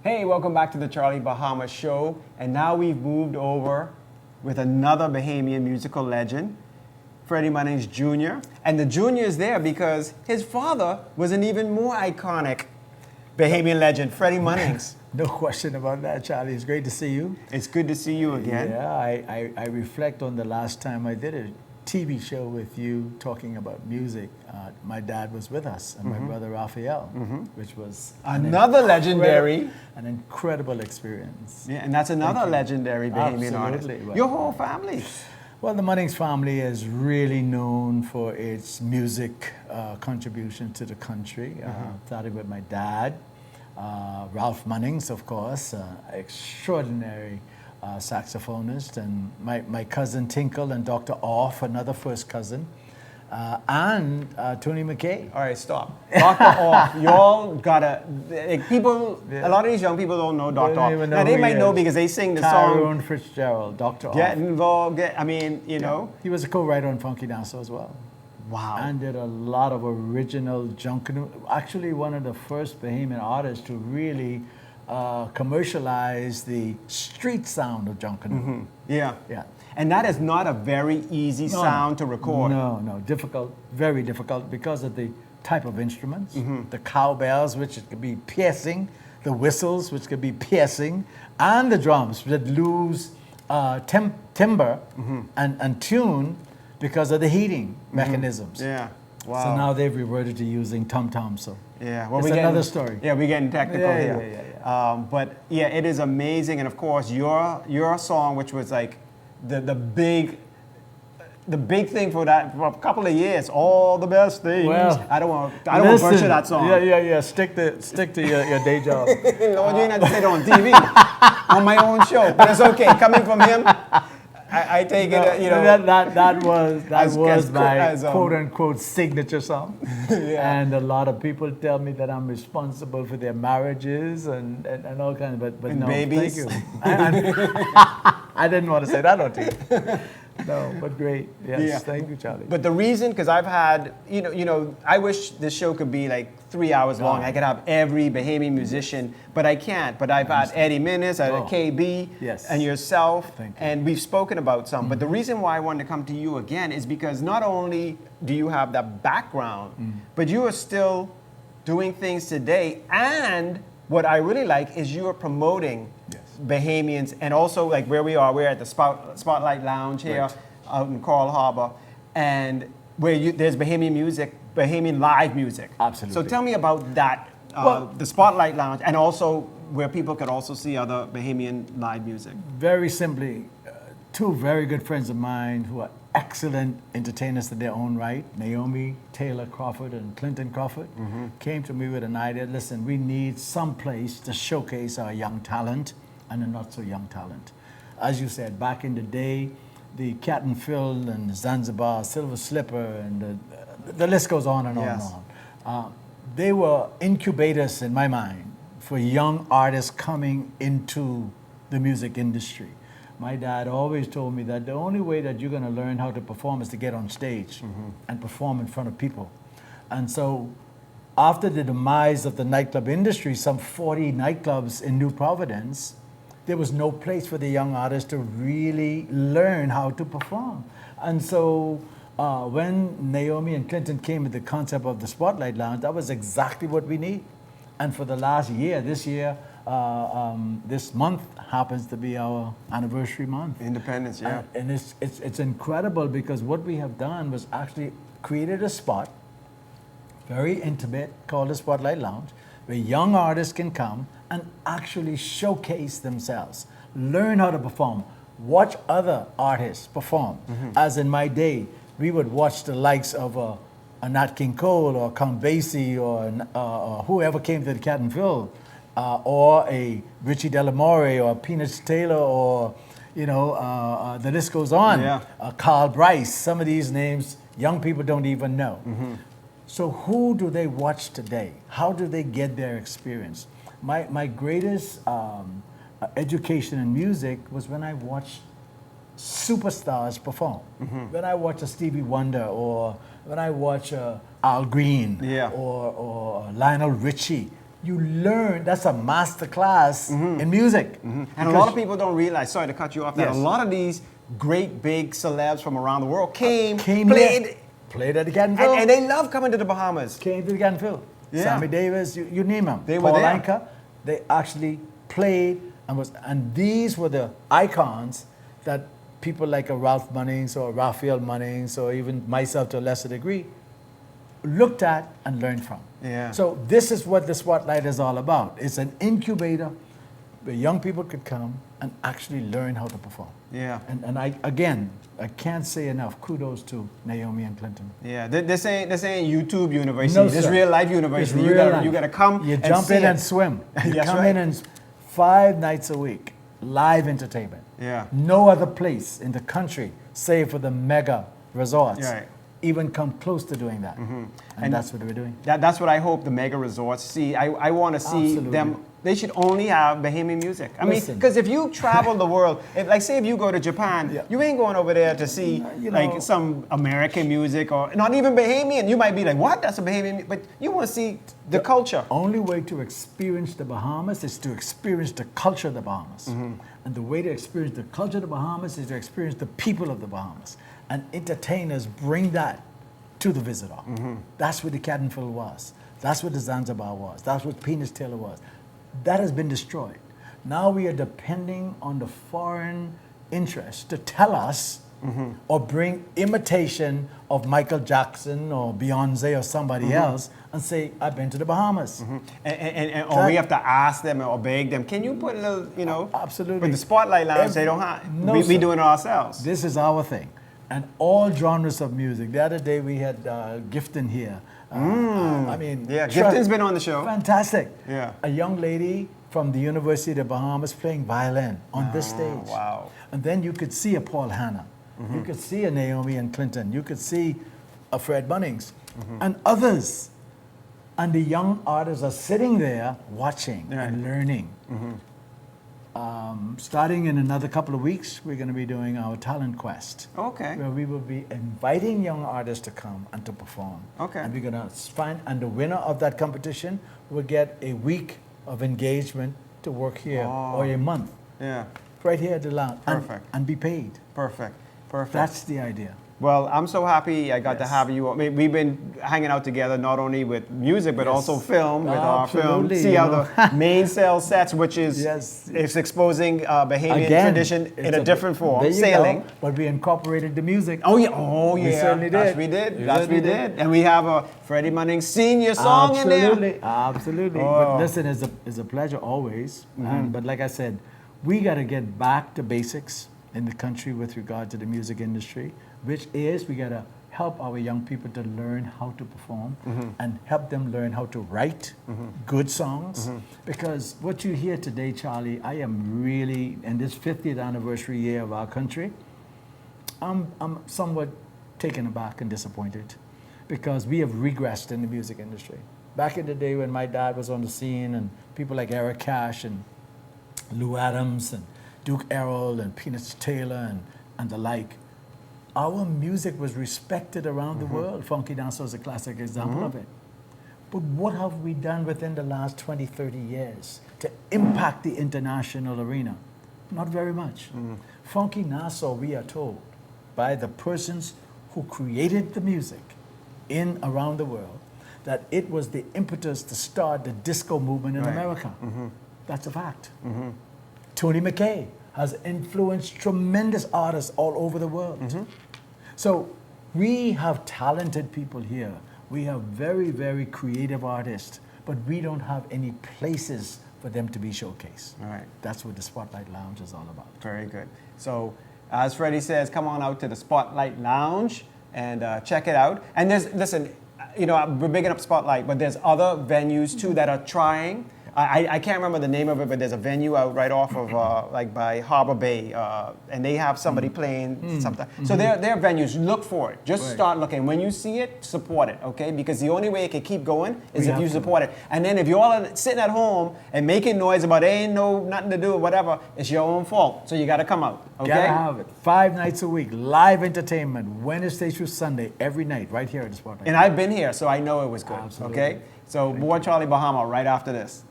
Hey, welcome back to the Charlie Bahama Show. And now we've moved over with another Bahamian musical legend, Freddie Munnings Jr. And the Jr. is there because his father was an even more iconic Bahamian legend, Freddie Munnings. No question about that, Charlie. It's great to see you. It's good to see you again. Yeah, I reflect on the last time I did a TV show with you talking about music. My dad was with us, and my brother Raphael, which was Another legendary. An incredible experience. Yeah, and that's another legendary Bahamian artist. Well, Your whole family. Well, the Munnings family is really known for its music contribution to the country. Started with my dad, Ralph Munnings, of course, extraordinary saxophonist, and my cousin Tinkle and Dr. Off, another first cousin, and Tony McKay. All right, stop. Dr. Off, y'all gotta, people, a lot of these young people don't know Dr. Off. Now, they might know because they sing the song. Tyrone Fitzgerald, Dr. Get Off. involved, you know. He was a co-writer on Funky Dancer as well. Wow. And did a lot of original junkanoo. Actually, one of the first Bahamian artists to really commercialize the street sound of junkanoo. Yeah. Yeah. And that is not a very easy sound to record. No, difficult, very difficult because of the type of instruments. The cowbells, which could be piercing, the whistles, which could be piercing, and the drums that lose timbre and tune because of the heating mechanisms. Yeah. Wow. So now they've reverted to using tom-toms. So yeah, well, it's another story. Yeah, we're getting technical here. Yeah. But yeah, it is amazing, and of course, your song, which was like the big thing for that for a couple of years, all the best things. Well, I don't want to butcher that song. Yeah. Stick to your day job. No, you didn't have to say it on TV, on my own show. But it's okay. Coming from him, I take it. You know, that was my as, quote unquote signature song. Yeah. And a lot of people tell me that I'm responsible for their marriages and all kinds of, but and no, babies. thank you. I didn't want to say that on TV. No, but great. Yes, Yeah. thank you, Charlie. But the reason, because I've had, you know, I wish this show could be like 3 hours long. I could have every Bahamian musician, but I can't. But I've had Eddie Minnis, I had KB, Yes. and yourself, Thank you. and we've spoken about some. But the reason why I wanted to come to you again is because not only do you have that background, but you are still doing things today. And what I really like is you are promoting Bahamians, and also like where we are, we're at the Spotlight Lounge here out in Coral Harbor, and where there's Bahamian music, Bahamian live music. Absolutely. So tell me about that, the Spotlight Lounge, and also where people could also see other Bahamian live music. Very simply, two very good friends of mine who are excellent entertainers in their own right, Naomi Taylor Crawford and Clinton Crawford, came to me with an idea. Listen, we need some place to showcase our young talent and the not so young talent. As you said, back in the day, the Cat and Phil and Zanzibar, Silver Slipper, and the list goes on and on and on. They were incubators in my mind for young artists coming into the music industry. My dad always told me that the only way that you're going to learn how to perform is to get on stage and perform in front of people. And so after the demise of the nightclub industry, some 40 nightclubs in New Providence, there was no place for the young artists to really learn how to perform. And so when Naomi and Clinton came with the concept of the Spotlight Lounge, that was exactly what we need. And for the last year, this month happens to be our anniversary month. Independence, yeah. And it's incredible because what we have done was actually created a spot, very intimate, called the Spotlight Lounge, where young artists can come and actually showcase themselves, learn how to perform, watch other artists perform. As in my day, we would watch the likes of a Nat King Cole or Count Basie or whoever came to the Cat and Phil, or a Richie Delamore or Peanuts Taylor, or the list goes on. Carl Bryce. Some of these names young people don't even know. So who do they watch today? How do they get their experience? My greatest education in music was when I watched superstars perform. When I watch a Stevie Wonder, or when I watch Al Green, or Lionel Richie, you learn. That's a master class in music. And a lot of people don't realize, sorry to cut you off, that Yes. a lot of these great big celebs from around the world came played, here, played at the Canville, and they love coming to the Bahamas. came to the Canville. Yeah. Sammy Davis, you name them. They were Paul there. Anka, they actually played and these were the icons that people like a Ralph Munnings or Raphael Munnings or even myself to a lesser degree looked at and learned from. Yeah. So this is what the Spotlight is all about. It's an incubator where young people could come and actually learn how to perform. Yeah. And I can't say enough kudos to Naomi and Clinton. Yeah, this ain't YouTube university. No, this sir. real life university. It's You real gotta life. come. You and jump see in it. and swim. You That's come right. in and 5 nights a week, live entertainment. Yeah. No other place in the country, save for the mega resorts, Right. even come close to doing that. And that's what we're doing. That's what I hope the mega resorts see. I want to see Absolutely. them. They should only have Bahamian music. I mean, Listen. because if you travel the world, like say if you go to Japan, Yeah. you ain't going over there to see You know- like some American music or not even Bahamian. You might be like, what? That's a Bahamian, but you want to see the culture. Only way to experience the Bahamas is to experience the culture of the Bahamas. And the way to experience the culture of the Bahamas is to experience the people of the Bahamas. And entertainers bring that to the visitor. That's what the Cadenville was. That's what the Zanzibar was. That's what Penis Taylor was. That has been destroyed. Now we are depending on the foreign interest to tell us or bring imitation of Michael Jackson or Beyonce or somebody else and say, I've been to the Bahamas. Or we have to ask them or beg them. Can you put a little, you know? Absolutely. But the Spotlight Lounge, they don't have. No, we sir. doing it ourselves. This is our thing. And all genres of music. The other day we had Gifton here. I mean, Yeah, Gifton's been on the show. Fantastic. Yeah. A young lady from the University of the Bahamas playing violin on this stage. wow. And then you could see a Paul Hanna. You could see a Naomi and Clinton. You could see a Fred Munnings and others. And the young artists are sitting there watching and learning. Starting in another couple of weeks, we're going to be doing our talent quest. Okay. Where we will be inviting young artists to come and to perform. Okay. And we're going to find, and the winner of that competition will get a week of engagement to work here or a month. Yeah. Right here at the lounge. Perfect. And be paid. Perfect. Perfect. That's the idea. Well, I'm so happy I got to Yes. have you. I mean, we've been hanging out together not only with music but Yes. also film with our film. Absolutely, See you how know. the mainsail sets, which is Yes. it's exposing Bahamian Again, tradition in it's a different form, there you sailing. go. But we incorporated the music. Oh yeah, oh yeah. We certainly That's did. we did. We That's we certainly did. did. And we have a Freddie Munnings senior song in there. Absolutely, absolutely. Oh. But listen, it's a pleasure always. But like I said, we got to get back to basics in the country with regard to the music industry, which is we got to help our young people to learn how to perform and help them learn how to write good songs. Because what you hear today, Charlie, I am really, in this 50th anniversary year of our country, I'm somewhat taken aback and disappointed because we have regressed in the music industry. Back in the day when my dad was on the scene and people like Eric Cash and Lou Adams and Duke Errol and Peanuts Taylor and the like, our music was respected around the world. Funky Dancehall is a classic example of it. But what have we done within the last 20, 30 years to impact the international arena? Not very much. Funky Nassau, we are told, by the persons who created the music in around the world, that it was the impetus to start the disco movement in America. That's a fact. Tony McKay has influenced tremendous artists all over the world. So we have talented people here. We have very, very creative artists, but we don't have any places for them to be showcased. All right. That's what the Spotlight Lounge is all about. Very good. So, as Freddie says, come on out to the Spotlight Lounge and check it out. And listen, you know, we're bigging up Spotlight, but there's other venues too that are trying. I can't remember the name of it, but there's a venue out right off of like by Harbor Bay, and they have somebody playing something. So there are venues. Look for it. Just start looking. When you see it, support it, okay? Because the only way it can keep going is if you support it. And then if you're all sitting at home and making noise about ain't nothing to do or whatever, it's your own fault. So you got to come out, okay? Gotta have it. 5 nights a week, live entertainment, Wednesday through Sunday, every night, right here at the Spotlight. And I've been here, so I know it was good. Absolutely. Okay. So, more Charlie Bahama right after this.